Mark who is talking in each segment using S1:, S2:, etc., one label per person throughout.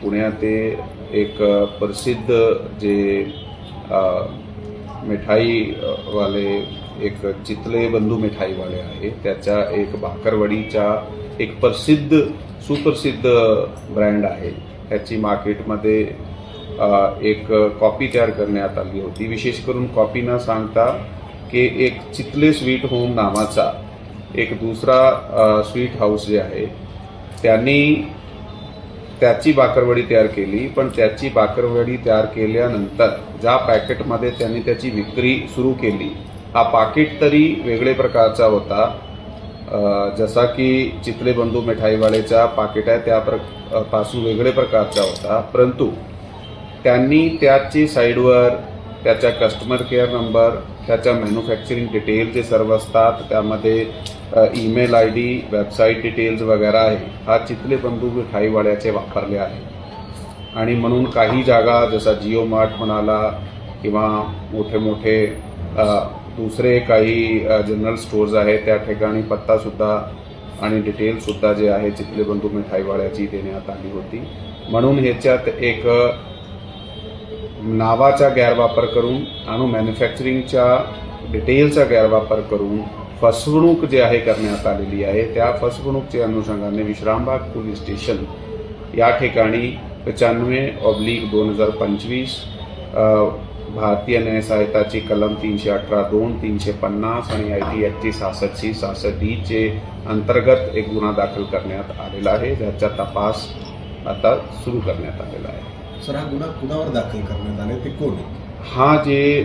S1: पुण्याते एक प्रसिद्ध जे मिठाईवाले एक चितले बंधू मिठाईवाले आहे, त्याच्या एक भाकरवडीच्या एक सुप्रसिद्ध ब्रँड आहे, त्याची मार्केटमध्ये एक कॉपी तयार करण्यात आली होती। विशेष करून कॉपी न सांगता की एक चितले स्वीट होम नावाचा एक दुसरा स्वीट हाऊस जे आहे त्यांनी त्याची बाकरवडी तयार केली, पण त्याची बाकरवडी तयार केल्यानंतर ज्या पॅकेटमध्ये त्यांनी त्याची विक्री सुरू केली, हा पाकिट तरी वेगळे प्रकारचा होता, जसा की चितले बंधू मिठाईवालेचा पाकिट आहे त्यापासून वेगळे प्रकारचा होता। परंतु त्यांनी त्याची साईडवर त्याचा कस्टमर केअर नंबर, त्याच्या मॅन्युफॅक्चरिंग डिटेल जे सर्व असतात, त्यामध्ये ईमेल ID, वेबसाईट डिटेल्स वगैरे आहे, हा चितले बंधू मिठाईवाल्याचे वापरले आहे। आणि म्हणून काही जागा जसा जिओ मार्ट म्हणाला किंवा मोठे दुसरे काही जनरल स्टोर्स आहेत, त्या ठिकाणी पत्तासुद्धा आणि डिटेल्ससुद्धा जे आहे चितले बंधू मिठाईवाल्याची देण्यात आली होती। म्हणून ह्याच्यात एक नावाचा गैरवापर करून आणि मॅन्युफॅक्चरिंगच्या डिटेलचा गैरवापर करून फसवणूक जे आहे करण्यात आलेली आहे। त्या फसवणूकच्या अनुषंगाने विश्रामबाग पोलीस स्टेशन या ठिकाणी 95/2025 भारतीय न्याय संहिताची कलम 318(2), 350 आणि IT ॲक्टची 66C/66D चे अंतर्गत एक गुन्हा दाखल करण्यात आलेला आहे, ज्याचा तपास आता सुरू करण्यात आलेला आहे।
S2: सर, हा गुन्हा कुणावर दाखल करण्यात आले, ते कोण आहे?
S1: हा जे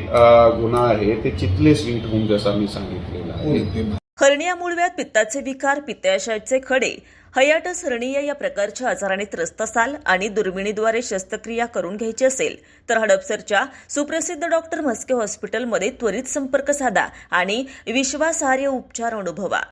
S1: गुन्हा आहे ते चितले स्वीट होम जसा मी सांगितलेला आहे।
S3: हर्निया, मूळव्याध, पित्ताचे विकार, पित्ताशयाचे खडे, हायटिस हर्निया या प्रकारच्या आजाराने त्रस्त असाल आणि दुर्बिणीद्वारे शस्त्रक्रिया करून घ्यायची असेल तर हडपसरच्या सुप्रसिद्ध डॉक्टर म्हस्के हॉस्पिटलमध्ये त्वरित संपर्क साधा आणि विश्वासार्ह उपचार अनुभवा।